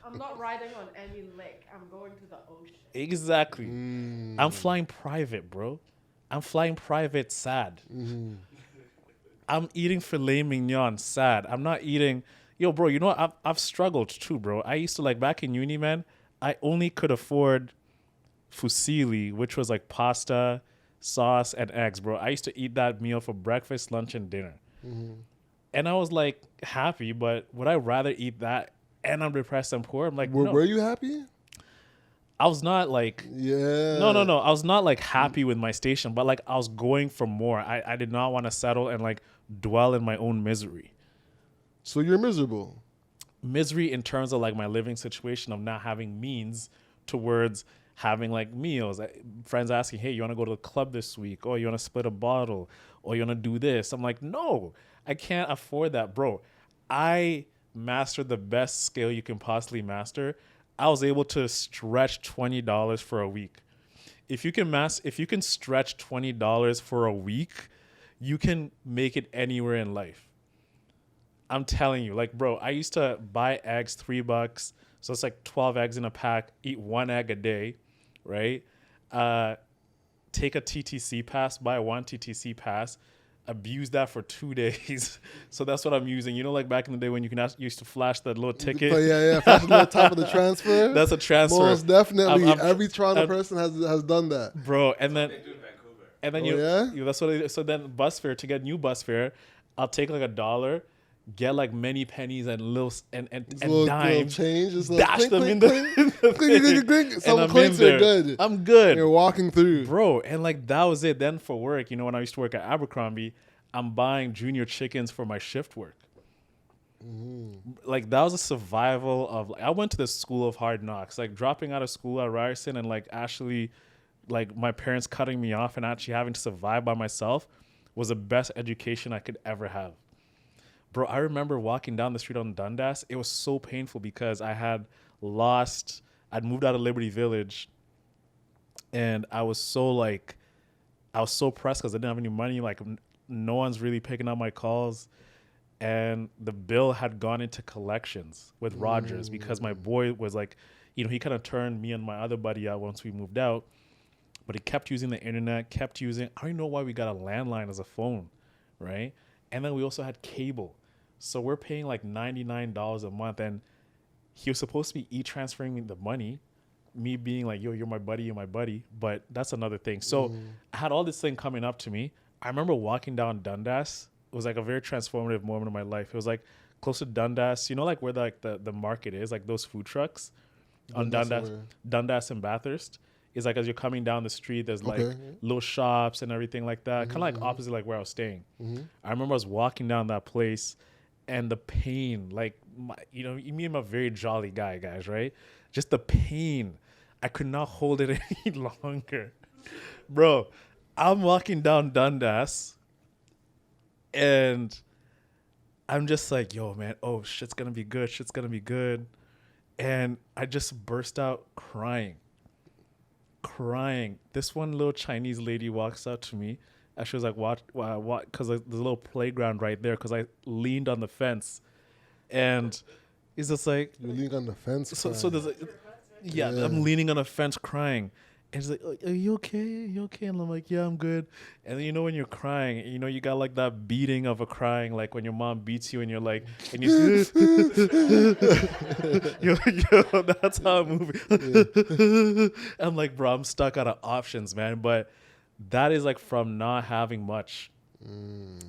I'm not riding on any lake. I'm going to the ocean.
Exactly. I'm flying private, bro. I'm flying private sad. I'm eating filet mignon sad. I'm not eating. Yo, bro, you know what? I've struggled too, bro. I used to like back in uni, man, I only could afford fusilli, which was like pasta, sauce, and eggs, bro. I used to eat that meal for breakfast, lunch, and dinner. And I was like happy, but would I rather eat that and I'm depressed and poor? I'm like, no.
Were you happy?
I was not like,
Yeah.
no. I was not like happy with my station, but like I was going for more. I did not want to settle and like dwell in my own misery.
So you're miserable.
Misery in terms of like my living situation of not having means towards having like meals. Friends asking, hey, you want to go to the club this week? Or you want to split a bottle? Or you want to do this? I'm like, no, I can't afford that, bro. I mastered the best skill you can possibly master. I was able to stretch $20 for a week. If you can stretch $20 for a week, you can make it anywhere in life. I'm telling you, like, bro, I used to buy eggs $3, so it's like 12 eggs in a pack. Eat one egg a day, right? Take a TTC pass, buy one TTC pass, abuse that for 2 days. So that's what I'm using. You know, like back in the day when you used to flash that little ticket.
But yeah, flash the little top of the transfer.
That's a transfer.
Most definitely, every
I'm-
Toronto person has done that.
Bro, and then
They do in Vancouver.
and then
Oh,
that's what. So then bus fare, to get new bus fare, I'll take like $1, get like many pennies and and
Little
dimes,
change, just
dash
clink,
them
clink,
in the,
clink,
in the
clink, clink,
thing,
clink.
and
Some
I'm
clinks
in
are
there.
good.
I'm good,
You're walking through.
bro. And like that was it. Then for work, you know, when I used to work at Abercrombie, I'm buying junior chickens for my shift work. Like that was a survival of. Like, I went to the school of hard knocks. Like dropping out of school at Ryerson and like actually, like my parents cutting me off and actually having to survive by myself was the best education I could ever have. Bro, I remember walking down the street on Dundas. It was so painful because I'd moved out of Liberty Village, and I was so pressed because I didn't have any money. Like no one's really picking up my calls. And the bill had gone into collections with Rogers because my boy was like, you know, he kind of turned me and my other buddy out once we moved out. But he kept using the internet, I don't even know why we got a landline as a phone, right? And then we also had cable. So we're paying like $99 a month. And he was supposed to be e-transferring me the money, me being like, yo, you're my buddy. But that's another thing. So I had all this thing coming up to me. I remember walking down Dundas. It was like a very transformative moment in my life. It was like close to Dundas, you know, like where the market is, like those food trucks on Dundas and Bathurst. Is like as you're coming down the street, there's like little shops and everything like that. Kind of like opposite like where I was staying. I remember I was walking down that place and the pain, like, you know, me, I'm a very jolly guy, guys, right? Just the pain. I could not hold it any longer. Bro, I'm walking down Dundas and I'm just like, yo, man, oh, shit's gonna be good. And I just burst out crying. This one little Chinese lady walks up to me and she was like, what? Because there's a little playground right there because I leaned on the fence. And he's just like...
You lean on the fence.
So there's a... Yeah, I'm leaning on a fence crying. And he's like, are you okay? And I'm like, yeah, I'm good. And then, you know, when you're crying, you know, you got like that beating of a crying, like when your mom beats you and you're like, and you yo, that's how I'm moving. I'm like, bro, I'm stuck out of options, man. But that is like from not having much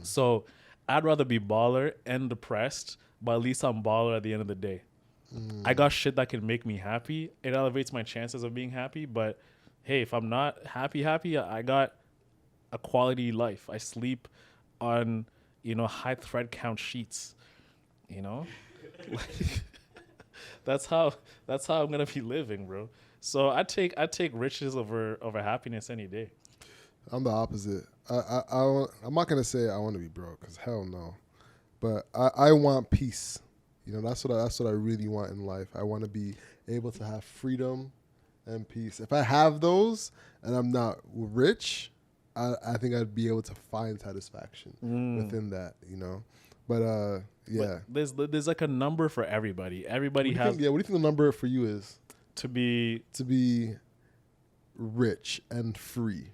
So I'd rather be baller and depressed, but at least I'm baller at the end of the day. I got shit that can make me happy. It elevates my chances of being happy. But hey, if I'm not happy, I got a quality life. I sleep on, high thread count sheets. You know, that's how I'm gonna be living, bro. So I take riches over happiness any day.
I'm the opposite. I'm not gonna say I want to be broke, because hell no. But I want peace. That's what I really want in life. I want to be able to have freedom and peace. If I have those and I'm not rich, I think I'd be able to find satisfaction within that. But yeah.
But there's like a number for everybody. Everybody has.
What do you think the number for you is?
To be
rich and free.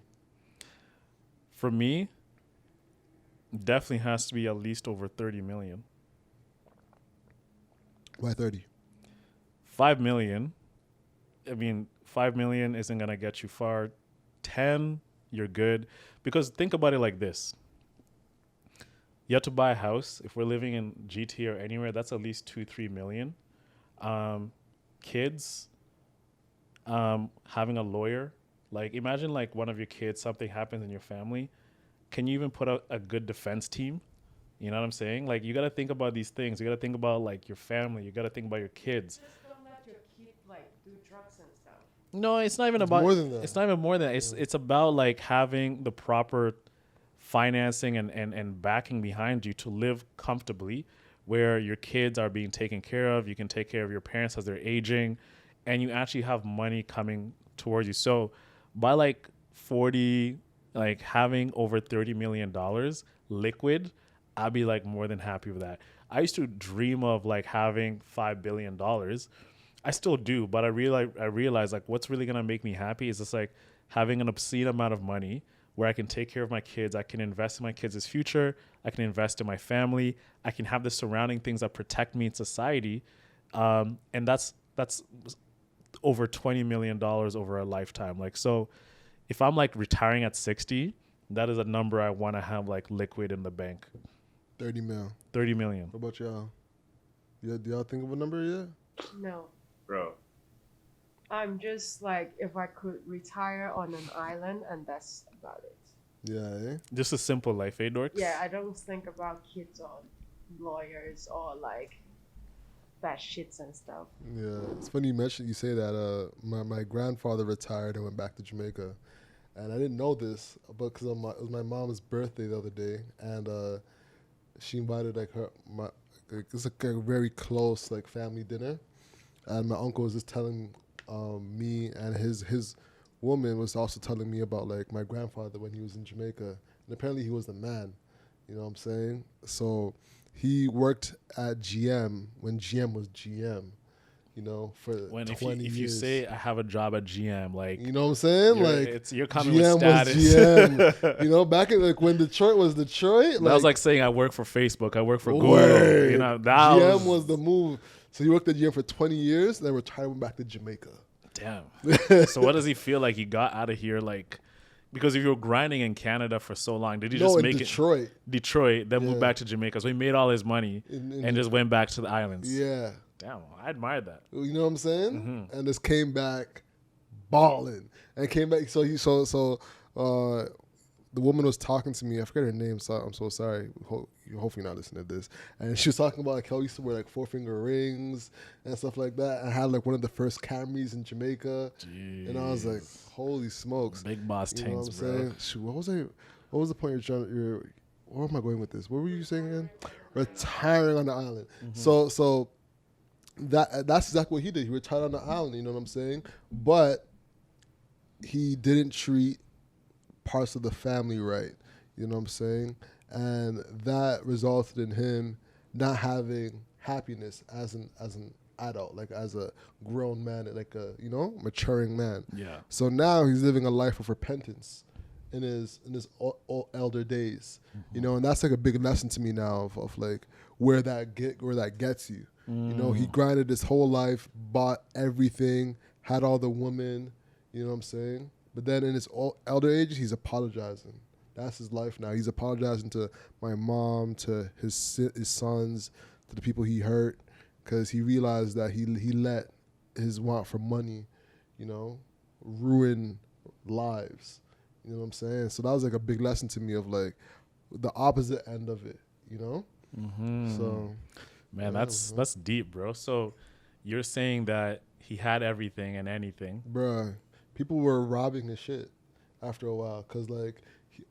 For me, definitely has to be at least over 30 million.
Why 30?
5 million. I mean, 5 million isn't going to get you far. 10, you're good. Because think about it like this. You have to buy a house. If we're living in GT or anywhere, that's at least 2-3 million. Kids, having a lawyer. Like, imagine like one of your kids, something happens in your family. Can you even put out a good defense team? You know what I'm saying? Like, you got to think about these things. You got to think about like your family. You got to think about your kids.
Just don't let your kid like do drugs and stuff.
No, it's not even about
more than that.
It's not even more than that. It's about like having the proper financing and backing behind you to live comfortably, where your kids are being taken care of. You can take care of your parents as they're aging, and you actually have money coming towards you. So by like 40, like having over $30 million liquid, I'd be like more than happy with that. I used to dream of like having $5 billion. I still do, but I realize like what's really gonna make me happy is just like having an obscene amount of money where I can take care of my kids. I can invest in my kids' future. I can invest in my family. I can have the surrounding things that protect me in society. And that's over $20 million over a lifetime. Like, so if I'm like retiring at 60, that is a number I want to have like liquid in the bank.
30 mil.
30 million.
What about y'all? Do y'all think of a number yet?
No.
Bro,
I'm just like, if I could retire on an island, and that's about it.
Yeah, eh?
Just a simple life, Dorks?
Yeah, I don't think about kids or lawyers or like bad shits and stuff.
Yeah, it's funny you say that. My grandfather retired and went back to Jamaica, and I didn't know this, but because it was my mom's birthday the other day, and she invited it's like a very close like family dinner, and my uncle was just telling me, and his woman was also telling me about like my grandfather when he was in Jamaica, and apparently he was the man. You know what I'm saying? So he worked at GM when GM was GM, for 20 years.
If you say I have a job at GM, like,
you know what I'm saying?
You're coming
GM
with status.
was GM. Back in like when Detroit was Detroit.
That was like saying I work for Facebook, I work for Google.
Word.
That
GM was the move. So he worked at GM for 20 years, then retired, went back to Jamaica.
Damn. So what does he feel like he got out of here? Like, because if you were grinding in Canada for so long, did he just make
Detroit.
Detroit, then moved back to Jamaica? So he made all his money and just went back to the islands.
Yeah.
Damn, I admired that.
You know what I'm saying?
Mm-hmm.
And just came back balling. And came back. So the woman was talking to me. I forget her name, so I'm so sorry. Hopefully not listening to this. And she was talking about like how he used to wear like 4-finger rings and stuff like that. And had like one of the first Camrys in Jamaica. Jeez. And I was like, holy smokes.
Big boss
you know
things,
what I'm
bro.
saying? Shoot, what was the point where am I going with this? What were you saying again? Retiring on the island. Mm-hmm. So that's exactly what he did. He retired on the island, you know what I'm saying? But he didn't treat parts of the family right, you know what I'm saying? And that resulted in him not having happiness as an adult, like as a grown man, like a maturing man.
Yeah.
So now he's living a life of repentance in his elder days, and that's like a big lesson to me now of like where that gets you. He grinded his whole life, bought everything, had all the women, you know what I'm saying? But then in his elder age, he's apologizing That's his life now. He's apologizing to my mom, to his sons, to the people he hurt, because he realized that he let his want for money, ruin lives. You know what I'm saying? So that was like a big lesson to me of like the opposite end of it. So,
man, that's deep, bro. So you're saying that he had everything and anything,
bruh, people were robbing his shit after a while, because like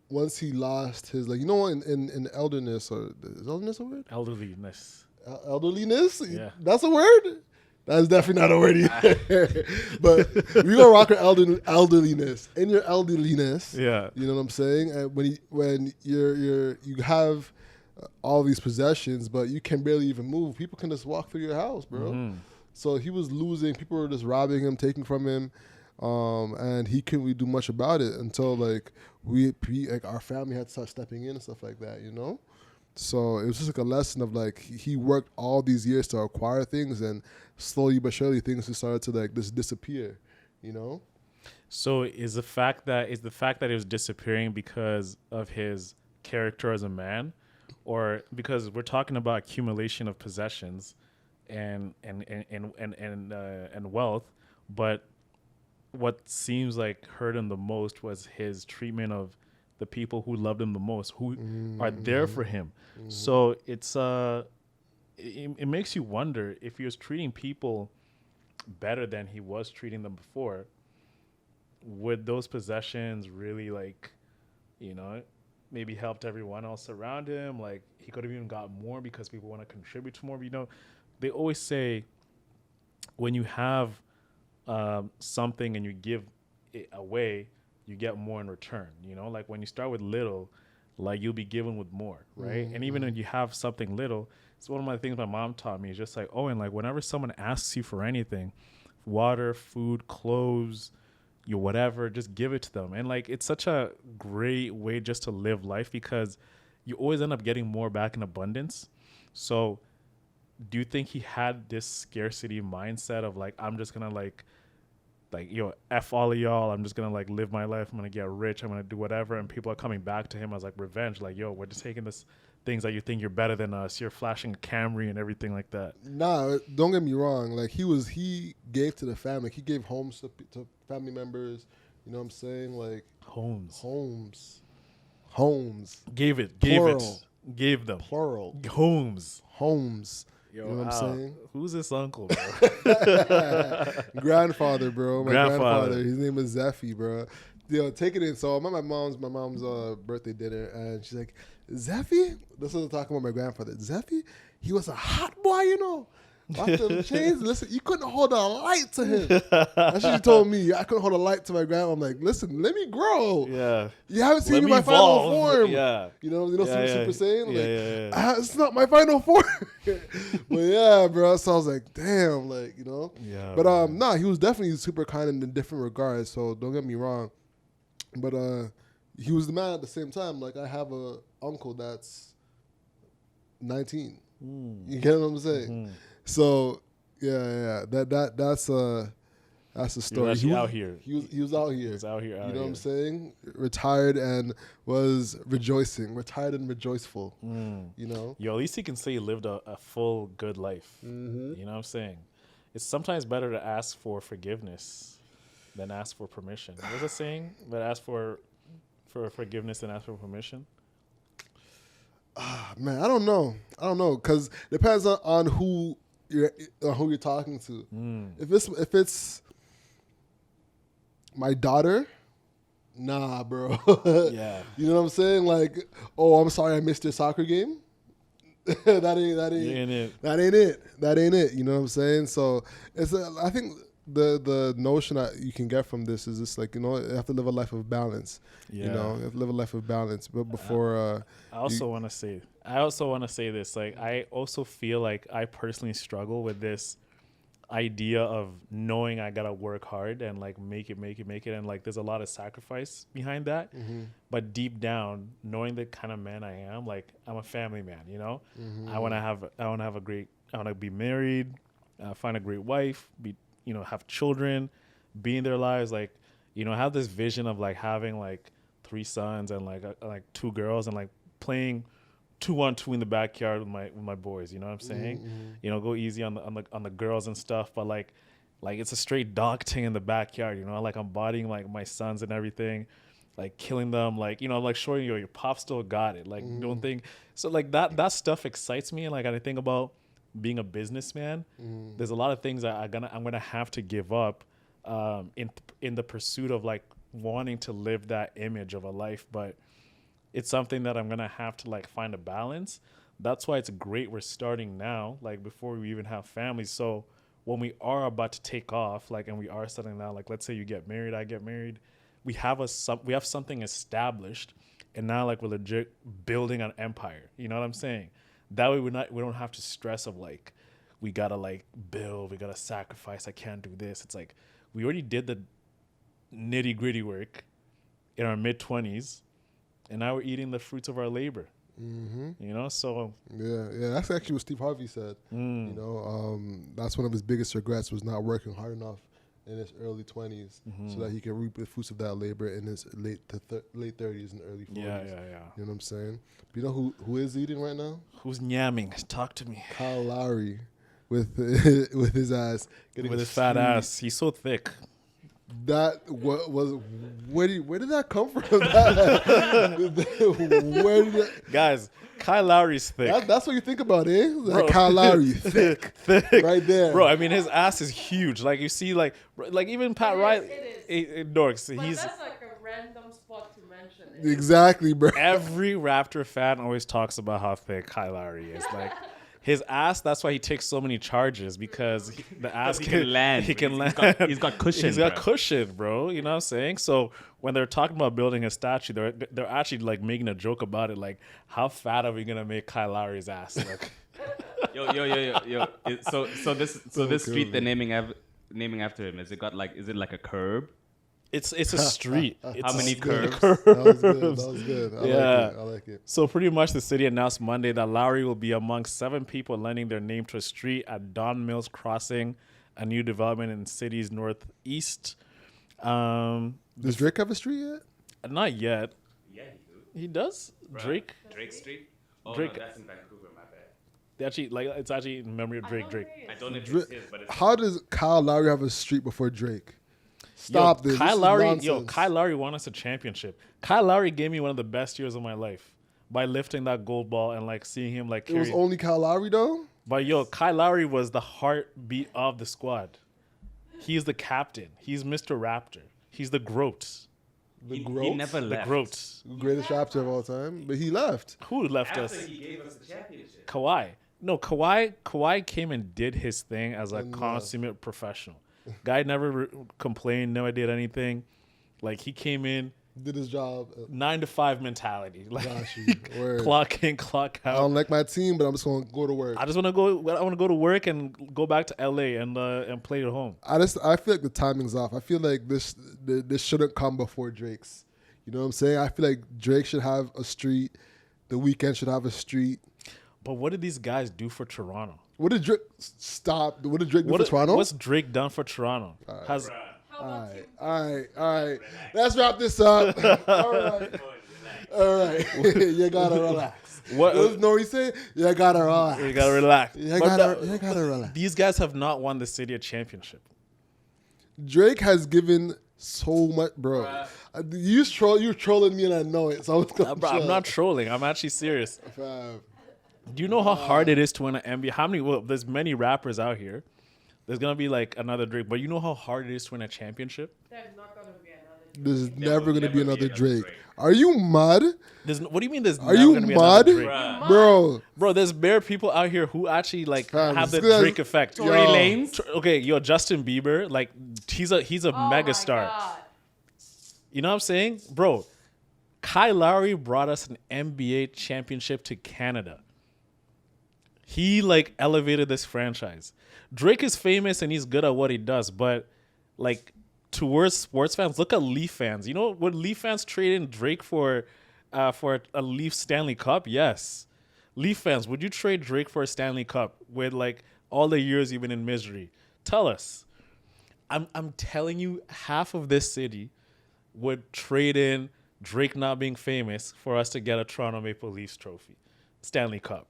once he lost his, like, in elderness, or is elderness a word?
elderliness.
Elderliness?
Yeah.
That's a word? That's definitely not a word either. But we gonna rock our elderliness. In your elderliness,
Yeah.
you know what I'm saying? And when you have all these possessions, but you can barely even move, people can just walk through your house, bro.
Mm-hmm.
So he was losing. People were just robbing him, taking from him, and he couldn't really do much about it until like our family had to start stepping in and stuff like that, So it was just like a lesson of like he worked all these years to acquire things, and slowly but surely things just started to like just disappear,
So is the fact that it was disappearing because of his character as a man, or because we're talking about accumulation of possessions and wealth, but what seems like hurt him the most was his treatment of the people who loved him the most, who are there for him. So it's it makes you wonder if he was treating people better than he was treating them before, would those possessions really like, maybe helped everyone else around him? Like he could have even got more because people want to contribute to more. They always say when you have something and you give it away, you get more in return. Like when you start with little, like you'll be given with more, right? And even when you have something little, it's one of my things my mom taught me. Is just like, Owen, like whenever someone asks you for anything, water, food, clothes, whatever, just give it to them. And like it's such a great way just to live life, because you always end up getting more back in abundance. So do you think he had this scarcity mindset of like, I'm just gonna like F all of y'all, I'm just gonna like live my life, I'm gonna get rich, I'm gonna do whatever, and people are coming back to him as like revenge, like, yo, we're just taking this things that you think you're better than us, you're flashing a Camry and everything like that?
Nah, don't get me wrong. Like he gave to the family. He gave homes to family members. You know what I'm saying? Like
Homes.
Gave
Gave them
plural
homes.
Yo, you know what I'm saying?
Who's this uncle, bro?
Grandfather, bro. My grandfather. His name is Zeffy, bro. Take it in. So I'm at my mom's birthday dinner, and she's like, Zeffy? This is talking about my grandfather. Zeffy? He was a hot boy, Watch them chains. Listen, you couldn't hold a light to him. That's what she told me. I couldn't hold a light to my grandma. I'm like, listen, let me grow.
Yeah.
You haven't seen me in my final form.
Yeah.
Super saying?
Yeah.
It's not my final form. But yeah, bro. So I was like, damn,
Yeah.
But nah, he was definitely super kind in different regards. So don't get me wrong. But he was the man at the same time. Like I have a uncle that's 19. You get what I'm saying?
Mm-hmm.
So yeah. That's the story.
He was out here.
He was out here.
He was out here.
You know what I'm saying? Retired and was rejoicing. Retired and rejoiceful.
Yo, at least he can say he lived a full good life.
Mm-hmm.
You know what I'm saying? It's sometimes better to ask for forgiveness than ask for permission. What's the saying? But ask for forgiveness than ask for permission.
Man, I don't know, because it depends on who you're talking to. If it's my daughter, nah, bro.
Yeah.
You know what I'm saying? Like, oh, I'm sorry, I missed your soccer game. that ain't it. You know what I'm saying? So I think the notion that you can get from this is just like, you have to live a life of balance.
Yeah.
You have to live a life of balance. But before
I also want to say this. Like, I also feel like I personally struggle with this idea of knowing I gotta work hard and like make it, and like there's a lot of sacrifice behind that.
Mm-hmm.
But deep down, knowing the kind of man I am, like I'm a family man.
Mm-hmm.
I want to be married, find a great wife, have children, be in their lives, like have this vision of like having like 3 sons and like 2 girls and like playing 2-on-2 in the backyard with my boys. You know what I'm saying? You know, go easy on the girls and stuff, but like it's a straight dog thing in the backyard. You know, like I'm bodying like my sons and everything, like killing them, like, you know, like showing your pop still got it. Like don't think so. Like that stuff excites me. And like I think about being a businessman. There's a lot of things that I'm gonna have to give up in the pursuit of like wanting to live that image of a life, but it's something that I'm going to have to like find a balance. That's why it's great we're starting now, like before we even have families. So when we are about to take off, like, and we are settling down, like let's say you get married, I get married, we have something established, and now like we're legit building an empire. You know what I'm saying? That way we don't have to stress of like we gotta like build, we gotta sacrifice, I can't do this. It's like we already did the nitty gritty work in our mid-20s, and now we're eating the fruits of our labor. You know, so
yeah, that's actually what Steve Harvey said. You know, that's one of his biggest regrets, was not working hard enough in his early 20s so that he can reap the fruits of that labor in his late 30s and early 40s.
Yeah.
You know what I'm saying? But you know who is eating right now?
Who's yamming? Talk to me.
Kyle Lowry with his ass,
With his fat ass. He's so thick.
That where did that come from? Where did that,
Guys, Kyle Lowry's thick.
that's what you think about, eh? Like Kyle Lowry, thick, right there,
Bro, I mean, his ass is huge. Like you see, like even Pat Riley, Dorks.
But
He's
that's like a random spot to mention it.
exactly, bro.
every Raptor fan always talks about how thick Kyle Lowry is. Like his ass. That's why he takes so many charges, because the ass
He can land.
He can land.
He's got cushion.
He's got
bro.
cushion, bro. You know what I'm saying? So when they're talking about building a statue, they're actually like making a joke about it. Like, how fat are we gonna make Kyle Lowry's ass? Like,
Yo. So this street
cool.
they're naming after him. Is it like a curb?
it's a street. It's
How many curves?
That was good. I like it.
So pretty much the city announced Monday that Lowry will be among 7 people lending their name to a street at Don Mills Crossing, a new development in the city's northeast.
Does Drake have a street yet?
Not yet.
Yeah,
He does? Drake?
Drake Street. Oh
Drake-
no, that's in Vancouver. My bad.
They actually, like, it's actually in memory of Drake.
I don't know if
Dra-
it's his, but it's
How does Kyle Lowry have a street before Drake? Stop this.
Kyle
This is
Lowry,
nonsense.
Kyle Lowry won us a championship. Kyle Lowry gave me one of the best years of my life by lifting that gold ball and like seeing him like
It was
carry.
only Kyle Lowry though.
But Kyle Lowry was the heartbeat of the squad. He's the captain. He's Mr. Raptor. He's the GROAT.
The
he
GROAT,
never
The
left.
GROAT.
greatest Raptor of all time, but he left.
Who left
After
us?
he gave us the championship.
Kawhi. No, Kawhi came and did his thing as a consummate professional. Guy never complained, never did anything. Like, he came in,
Did his job.
9 to 5 mentality. Like,
Got you. Word.
clock in, clock
I
out.
don't like my team, but I'm just gonna go to work.
I just want to go. I want to go to work and go back to LA and play at home.
I feel like the timing's off. I feel like this shouldn't come before Drake's. You know what I'm saying? I feel like Drake should have a street. The Weeknd should have a street.
But what did these guys do for Toronto?
What did Drake stop? What did Drake do for Toronto?
What's Drake done for Toronto? Has
All right. Let's wrap this up. All right. You gotta relax.
What?
No, he said you gotta relax.
you gotta relax.
You
But
gotta relax.
These guys have not won the city a championship.
Drake has given so much, bro. You're trolling me, and I know it. So
I'm not trolling. I'm actually serious.
Fam.
Do you know how hard it is to win an NBA? How many? Well, there's many rappers out here. There's gonna be like another Drake, but you know how hard it is to win a championship?
There's not gonna be another.
There's never gonna be another Drake. Are you mud?
What do you mean? There's
Are
never
you
gonna be
mud,
another Drake?
bro?
Bro, there's bare people out here who actually like
Fam,
have the
this guy's-
Drake effect.
Tory Lanez?
Okay, Justin Bieber, like he's a
Oh
megastar.
My God.
You know what I'm saying, bro? Kyle Lowry brought us an NBA championship to Canada. He like elevated this franchise. Drake is famous and he's good at what he does, but like towards sports fans, look at Leaf fans. You know, would Leaf fans trade in Drake for a Leaf Stanley Cup? Yes. Leaf fans, would you trade Drake for a Stanley Cup with like all the years you've been in misery? Tell us. I'm telling you, half of this city would trade in Drake not being famous for us to get a Toronto Maple Leafs trophy, Stanley Cup.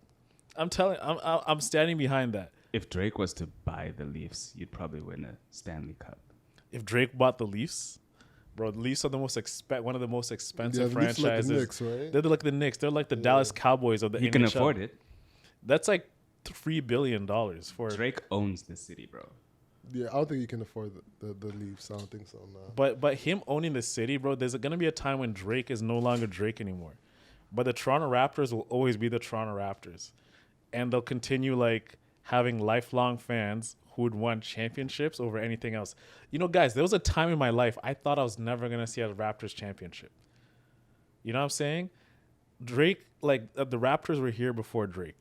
I'm standing behind that.
If Drake was to buy the Leafs, you'd probably win a Stanley Cup.
If Drake bought the Leafs, bro, the Leafs are one of the most expensive
the Leafs
franchises.
like the Knicks, right?
They're like the Knicks. They're like the Dallas Cowboys of the
He
NHL.
can afford it.
That's like $3 billion for.
Drake owns the city, bro.
Yeah, I don't think you can afford the Leafs. I don't think so. No.
But him owning the city, bro, there's gonna be a time when Drake is no longer Drake anymore. But the Toronto Raptors will always be the Toronto Raptors, and they'll continue like having lifelong fans who would want championships over anything else. You know, guys, there was a time in my life I thought I was never gonna see a Raptors championship. You know what I'm saying? Drake, like the Raptors were here before Drake.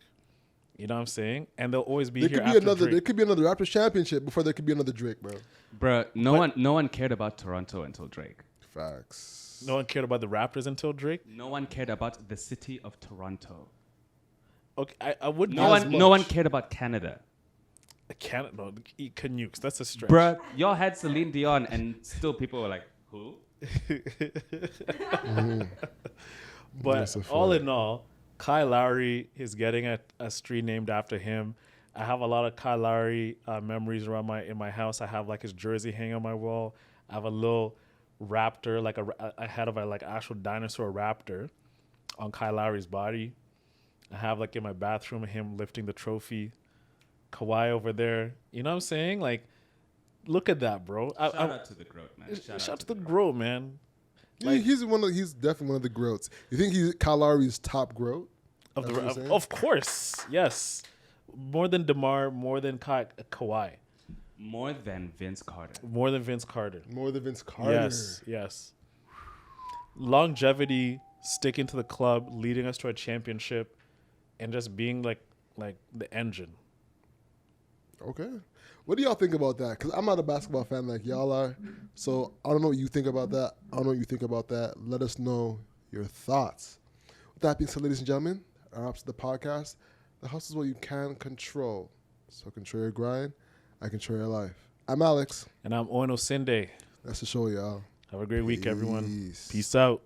You know what I'm saying? And they'll always be here after Drake.
There could be another Raptors championship before there could be another Drake, bro.
Bro, no one cared about Toronto until Drake.
Facts.
No one cared about the Raptors until Drake.
No one cared about the city of Toronto.
Okay, I would
No one cared about Canada.
Canada, no, Canucks. That's a stretch.
Bruh, y'all had Celine Dion and still people were like, who?
But
That's a
all
fact.
in all, Kyle Lowry is getting a street named after him. I have a lot of Kyle Lowry memories around in my house. I have like his jersey hanging on my wall. I have a little raptor, like a head of a like actual dinosaur raptor on Kyle Lowry's body. I have like in my bathroom him lifting the trophy. Kawhi over there. You know what I'm saying? Like, look at that, bro.
Shout out to the GROAT, man.
Shout out to the GROAT, man.
Yeah, he's definitely one of the GROATs. You think Kyle Lowry's top GROAT?
Of course, yes. More than DeMar, more than Kawhi.
More than Vince Carter.
More than Vince Carter.
More than Vince Carter.
Yes. Longevity, sticking to the club, leading us to a championship, and just being like the engine.
Okay. What do y'all think about that? Because I'm not a basketball fan like y'all are. So I don't know what you think about that. Let us know your thoughts. With that being said, ladies and gentlemen, that wraps the podcast. The house is what you can control. So control your grind. I control your life. I'm Alex.
And I'm Owen Osinde.
That's the show, y'all.
Have a great week, everyone.
Peace.
Peace out.